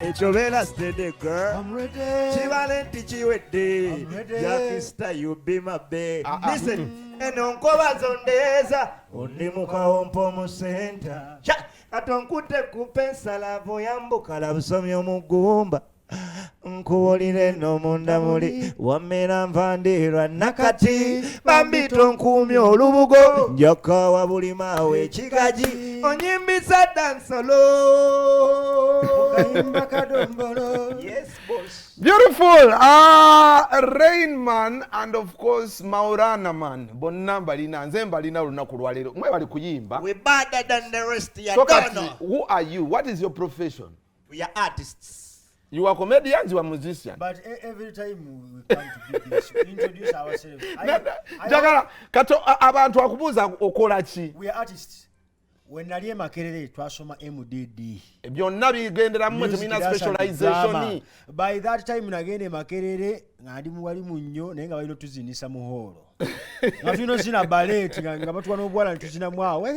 Echovela steady girl. I'm ready. Chivalenti chiwedde. I'm ready. Yakista you be my babe. Listen. Enonkoba zondeza. Undi mukawompo mu center. Atonkute kupensala voyambuka la busomi omugumba. Nkuwulire no munda muli wamera nvandirwa nakati bambito nkumi olubugo njakawa buli mawe ekikaji onyimbisa dansolo okayimba kadombolo. Yes boss. Beautiful. Rainman and of course Maulana man bonna balina nze balina lunaku lwalero mwe bali kuyimba. We better than the rest ya So dono. who are you? What is your profession? We are artists. You are comedians, you are musicians. But every time we come to business, we introduce ourselves. Jagala kato abantu akubuza okola ki? We are artists. When naliye makerere twasoma MDD. Byonna bigendera mu temina specialization. By that time nagende makerere ngadi muwali munnyo naye nga balino tuzinisa muhoro. Nga tulino zina ballet nga batwa n'obwala ntuzina mwawe.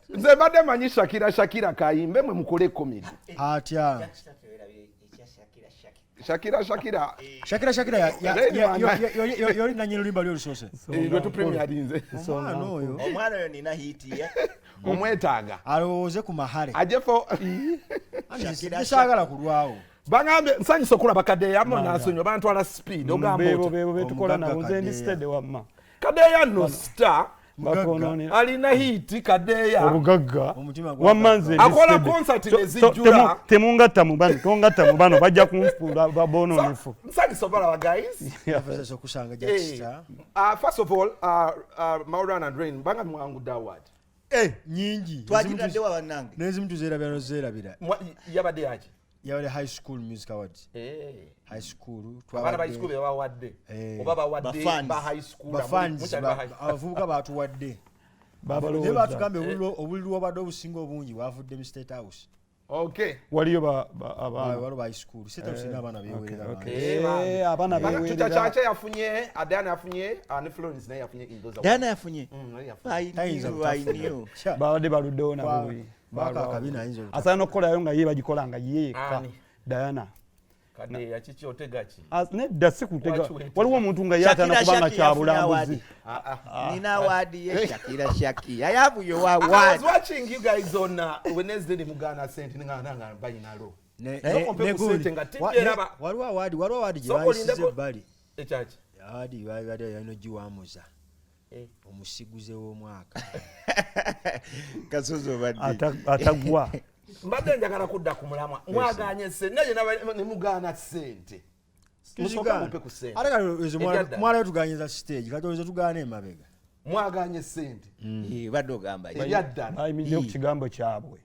Nze badde manyi Shakira kayimbe mwe mukole comedy. Atya. Shakira yoli nanyiro limba lyo lusose. Lwe tu premier dinze. Omwana oyo nina hiti ye. Omwetaaga. Alowooze ku mahale. Ajefo. Shakira kulwawo. Bangambe nsanyisa okulaba Kadeya mo nasonyo bantwala speed ogamba bebo tukola na nze ndi steady wamma. Kadeya no star bakonone alina hiti Kadeya obugagga wamanze akola concert nezijula temungatta mu bano tongatta mu bano bajja kunfula babono nefu nsanyisa okulaba guys. Yafesa kusanga jackista. First of all Maulana and Rain banga mwanguda award nyingi twagidde wa banange nezimuntu zerabira yabade aje yabade high school music awards high school twabana ba school bawadde oba bawadde ba high school abavubuka batuwadde babalo batugambe obululu obadde obusinga obungi bwavudde mu State House. Okay. Waliyo walo ba high school State House n'abana bewerera abana bewerera chacha yafunye Adana yafunye and Florence naye yafunye indoza Dana yafunye bawadde baluddewo nabo baka kabina inzo asana okolayo nga ye bagikola nga yeeka Diana Kadeya chichi otegachi nedda sikutega waliwo omuntu nga yatana kubanga kyabulambuzi nina wadi ye Shakira I have your word. I was watching you guys on Wednesday ni mugana sent nga bayinalo waliwo awadi gyebayisize ebbali ekyaki awadi babadde yalina giwamuza omusiguze w'omwaka kasozo badde atagwa mbadde njagala kudda ku mulamwa mwaganye sente naye ne mugana sente musoka mupe ku sente ate kale mwala tuganyiza stage kati tugaana emabega mwaganye sente badde ogamba bayimiddeko ku kigambo kyabwe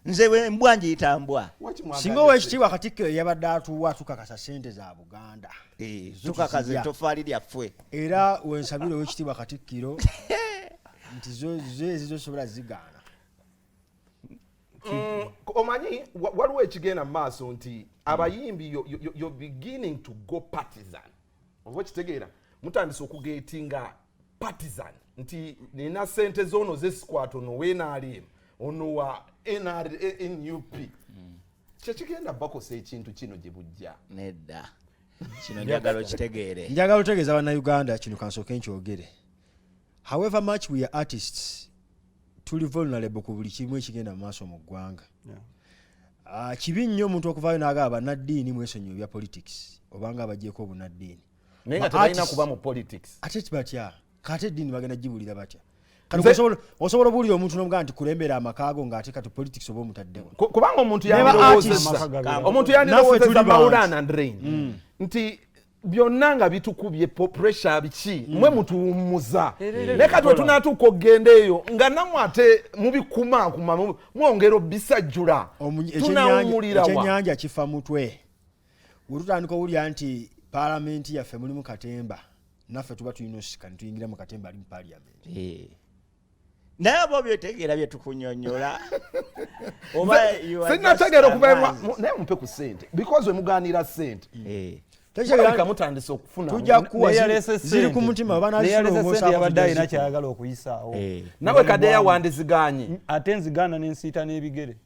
nze we mbwanje itambwa singa owekitiibwa Katikkiro yabadde atuwa tukakasa sente za Buganda tukakaze tofaali lyaffe era wensabire owekitiibwa Katikkiro nti zo zosobola zigaana. Omanyi waliwo ekigenda mu maaso nti abayimbi you're beginning to go partisan. Oba kitegeera mutandise okugetinga partisan nti nina sente zono zesikwato no NRM ono wa NUP. Kyekigenda bakosa ekintu kino gye bujja. Nedda. Kino njagala okitegeere. Njagala otegeeza bannayuganda kino kansooke nkyogere. However much we are artists, tuli vulnerable ku buli kimu ekigenda mu maaso mu ggwanga. Kibi nnyo omuntu okuvaayo n'agamba bannaddiini mwesonyiwe ebya politics obanga abagyeko obunaddiini. Naye nga tebalina kuba mu politics. Ate batya kate eddiini bagenda gibulira batya. Osobola obuulira omuntu n'omugaa nti kulembera amakaago ng'ate kati politics oba omutaddewo. Kubanga omuntu yandirowoozesa Maulana and Rain nti byonna nga bitukubye pressure biki mwe mutuwummuza ne kati wetunaatuuka okugenda eyo nga namwe ate mubikumaakuma mwongera obisajjula tunawumulirawa ekyennyanja kifa mutwe we tutandika owulira nti paalamenti yaffe mulimu katemba naffe tuba tulina osika ne tuyingira mu katemba ali mu paalamenti naye abo byotegeera bye tukunyonyola sinnategeera okuva naye mupe ku ssente because we mugaanira ssente mutandise okufuna tujja kuwa ziri ku mutima banasente yabadde alina kyayagala okuyisaawo nawe Kadeya wandiziganye ate nziganda n'ensiita n'ebigere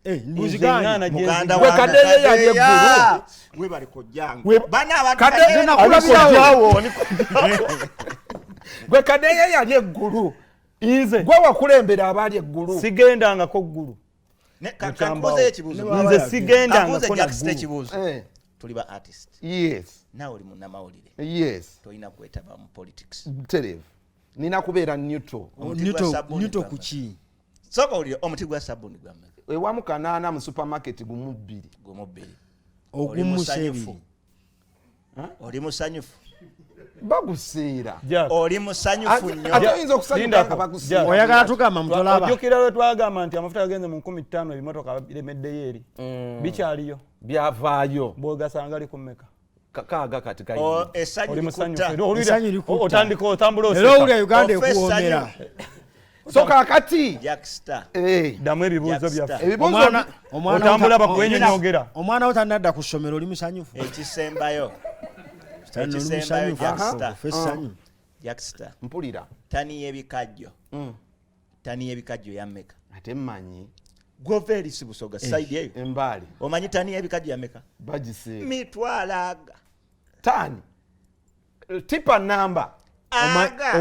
mbuzi gani muganda wa kadeye yali eggulu we bali kujjangu bana abantu kadeye nakulabirawo gwe kadeye yali eggulu nze gwe wakulembera abali eggulu sigendangako eggulu kankubuze ekibuzo nze sigendangako ekibuzo tuli ba artist yes nawe oli munnamawulire yes tolina kwetaba mu politics terevu nina kubeera neutral kuki soka oli omuti gwa sabuni gwa mmeka ewamu kanaana mu supermarket gumu bbiri ogumusebiri oli musanyufu baguseera oli musanyufu nnyo ate oyinza okusanyuka nga baguseera oyagala tugamba mutolaba ojjukira lwe twagamba nti amafuta gagenze mu 15 ebimotoka biremeddeyo eri bikyaliyo byavaayo bw'ogasanga ali ku mmeka kaaga kati oli musanyufu otandika otambula era owulira Uganda ekuwoomera so kaakati ddamu ebibuuzo byaffe otambula bakwenyonyogera omwana wo tanadda ku ssomero oli musanyufu ekisembayo Jacksta mpulira tani y'ebikajjo yammeka ate mmanyi gwova eri sibusoga side eyo embaali omanyi tani y'ebikajjo yammeka bagiseera mitwalaga tani tipa namba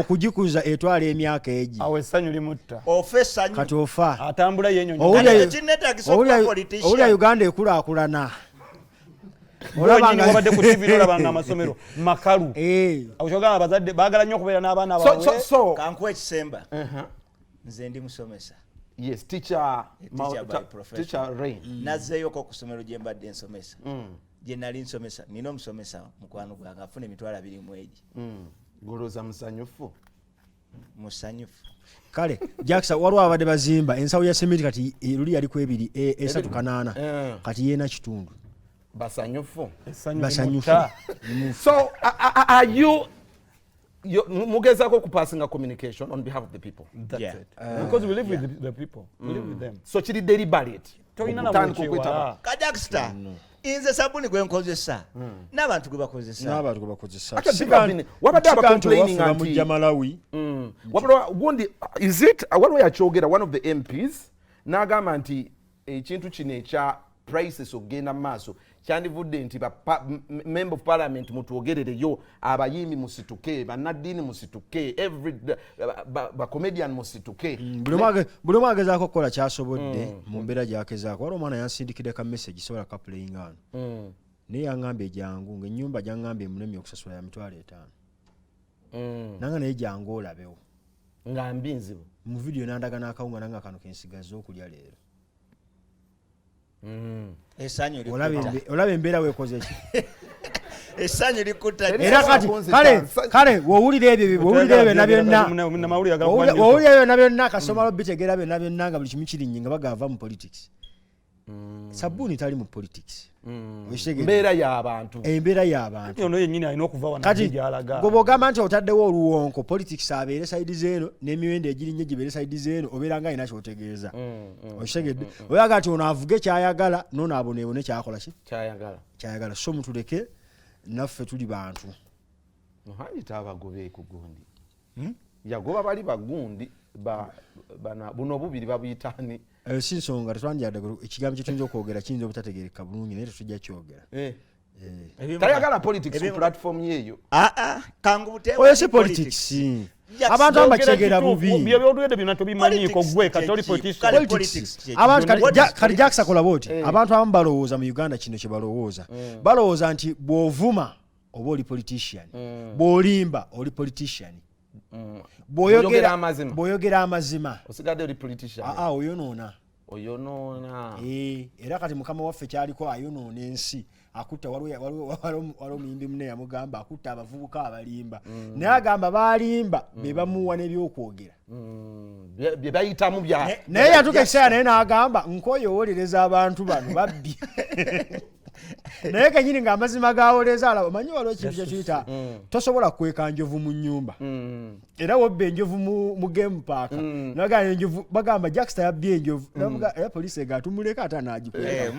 okugikuza etwala emyaka egi awo essanyu limutta ofa essanyu kati ofa atambula yenyonyoowulya Uganda ekulaakulana olabanga ku TV olabanga amasomero makalu akyogamba abazadde baagala nnyo okubeera n'abaana baabwe kankuwa ekisemba nze ndi musomesa yes teacher Rain nazzeeyoko ku ssomero gye mbadde nsomesa gye nali nsomesa nina omusomesa mukwano gwange afuna emitwalo 2 mu egi goloza musanyufu kale Jackson waliwo abadde bazimba ensawo ya sementi kati luli yali ku 2 3 kati yeena kitundu basanyufu so are you mugezako kupassinga communication on behalf of the people that's it because we live with the people we live with them so kiri deliberate Kajakstar inze sabuni gwe nkozesa n'abantu gwe bakozesa wabadde abacomplaining anti Malawi gundi is it what we akyogera one of the MPs n'agamba nti ekintu kino ekya prices ogenda maaso kyandivudde nti member of parliament mutwogerereyo abayimbi musituke bannaddiini musituke ba comedian musituke buli omu agezaako okukola kyasobodde mu mbeera gyakezaako waliwo omwana yansindikidde ka message sobola kaplaying ano naye yaŋŋambye jangu ng'ennyumba gyaŋŋambye emunemi okusasula ya $50,000 nanga naye jangu olabewo nga mbinzibu mu video nandaga n'akawunga nanga kano kensigaza okulya leero olaba embeera weekoze ki essanyu likuta era kati kale wowulira ebyo byonna byonna kasomalo bitegeera byonna byonna nga buli kimu kirinye nga bagava mu politics sabuni tali mu politics embeera y'abantu ono yennyini alina okuva wana kati gy'alaga gobogamba nti otaddewo oluwonko politics abeere sayidi zeeno n'emiwendo egirinye gibeere sayidi zeeno obeera nga alina kyotegeeza okitegedde oyaga nti ono avuge kyayagala noono aboneebone kyakola ki kyayagala so mutuleke naffe tuli bantu Muhangi tabagobe ku gundi yagoba bali bagundi buno obubiri babuyitani si nsonga tetwandyadde ekigambo kye tuyinza okwogera kiyinza obutategeereka bulungi naye tetujja kyogera tayagala politics ku platform yeeyo oyo si politics abantu aba bakitegera bubi by'obyogedde byonna tobimanyiiko gwe kati oli politics kati Jackson akola bwoti abantu abamu balowooza mu Uganda kino kye balowooza nti bw'ovuma oba oli politician bw'olimba oli politician bw'oyogera amazima osigadde oli politician oyonoona era kati mukama waffe kyaliko ayonoona ensi akutta waliwo omuyimbi munne yamugamba akutta abavubuka abalimba naye agamba balimba be bamuwa n'ebyokwogera bye bayitamu naye yatuuka ekiseera naye n'agamba nkoyowolereza abantu bano babbi naye kenyini ng'amazima gawoleeza alaba omanyi waliwo ekintu kyekiyita tosobola kweka njovu mu nnyumba era wobba enjovu mu game park bagamba Jackson yabbye enjovu era poliisi ega tumuleka ate anagikweka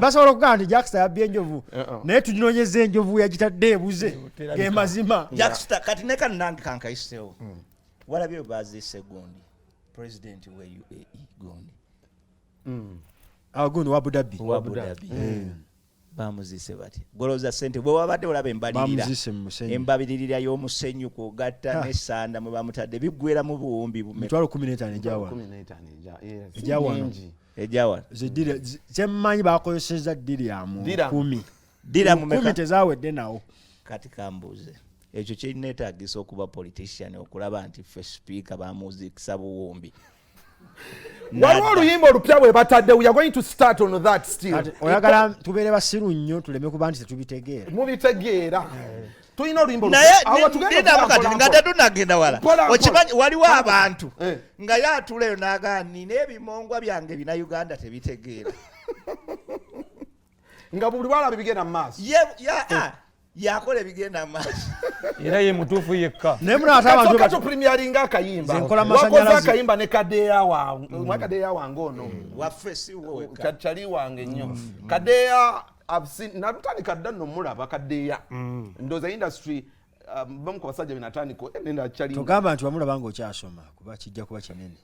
basobola okugamba nti Jackson yabbye enjovu naye tuginoonyeza enjovu yagitadde ebuze ge mazima Jackson kati ne kannange kankayiseewo walabye baziise gundi president we UAE gundi Aguno wa Abu Dhabi. Bamuzise bati. Goloza ssente bwe wabadde olaba embalirira. Embabirira y'omusenyu kugatta n'essanda mwe bamutadde biggwera mu buwumbi bume. 15 ejawa. 15 ejawa. Zidira zemanyi bakozeseza diriamu 10. Diramu meka 10 tezawedde nawo. Kati kambuze. Ekyo kyinneetaagisa okuba politician okulaba nti ffe speaker bamuzikisa buwumbi. Waliwo oluyimba olupya bwe batadde, we are going to start on that still. Oyagala tubeere basiru nnyo tuleme kuba nti tetubitegeera. Mubitegeera. Tulina oluyimba olupya nga tetunagenda wala. Okimanyi waliwo abantu nga yatuleyo n'agaa nina ebimongwa byange bina Uganda tebitegeera. Nga buli lwalaba bigenda mu maaso. Yakola ebigenda maaso. Era ye mutuufu yekka. Naye muna ate abantu kato premiering akayimba. Wakoze akayimba ne Kadeya wange. Kadeya wange ono. Waffe si wowe. Chali wange nnyo. Kadeya I've seen natandika dda no mulaba Kadeya. Ndoza industry bamu ku basajja binatandiko nenda chali. Togamba nti wamulaba nga okyasoma kuba kijja kuba kinene.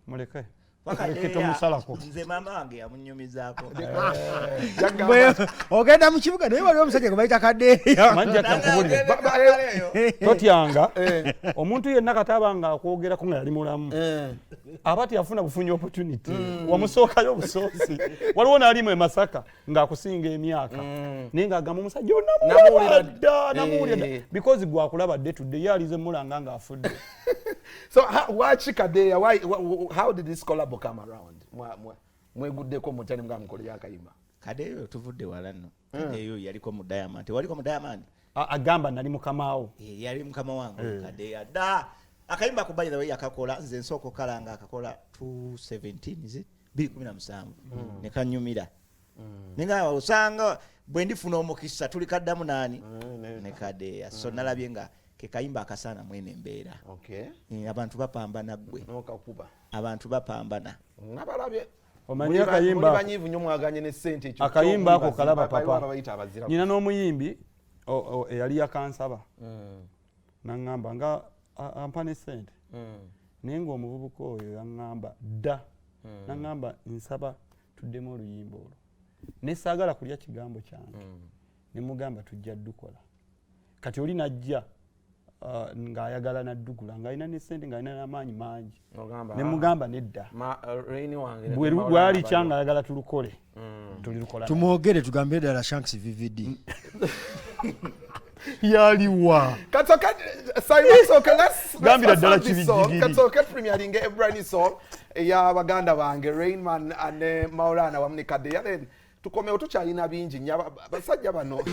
Muleke. Nze mama wange yamunyumizaako. Ogenda mu kibuga naye waliwo omusajja gwe bayita Kadeya. Manja takubulire. Totyanga omuntu yenna kataba nga akwogerako nga yali mulamu. Abati yafuna bufunyi opportunity. Wamusookayo obusoosi. Waliwo n'ali mu Masaka ng'akusinga emyaka. Naye ng'agamba omusajja namuwulira because gwakulaba dde tudde yalize mulanga ng'afudde. So why Kadeya? How did this collab come around? Mweguddeko mutani mga mukole yakayimba. Kadeyo tuvudde wala nno. Kadeyo yaliko mu Diamond. Waliko mu Diamond? Agamba nali mukamaawo. Yali mukama wange Kadeya. Da akayimba ku by the way yakakola nze nsoko kalanga akakola 217 is it? 2017. Ne kanyumira. Ninga osanga bwe ndifuna omukisa tuli kaddamu nani? Ne Kadeya. So nalabye nga kekayimba akasana mwene mbeera. Okay. Abantu bapambana gwe. Nokakuba. Abantu bapambana. Nabalabye. Omanya kayimba. Banyivu nnyo mwaganye ne ssente ekyo. Akayimba ako kalaba papa. Nina n'omuyimbi eyali yakansaba. Nangamba nga ampa ne ssente. Naye ng'omuvubuka oyo yaŋŋamba dda. Nangamba nsaba tuddemu oluyimba olwo. Ne saagala kulya kigambo kyange. Ne mugamba tujja ddukola. Kati oli najja ng'ayagala naddugula ng'alina n'essente ng'alina n'amaanyi mangi. Ne mugamba nedda. Bwe lwali kyanga ayagala tulukole. Tulirukola. Tumwogere tugambe ddala Shanks VVD. Yaliwa. Katoka Simon Soka gambira ddala kibijigiri. Katoka premiering a brand new song ya baganda bange Rainman and Maulana wamne Kadeya. Then tukomeo tukyalina bingi basajja bano.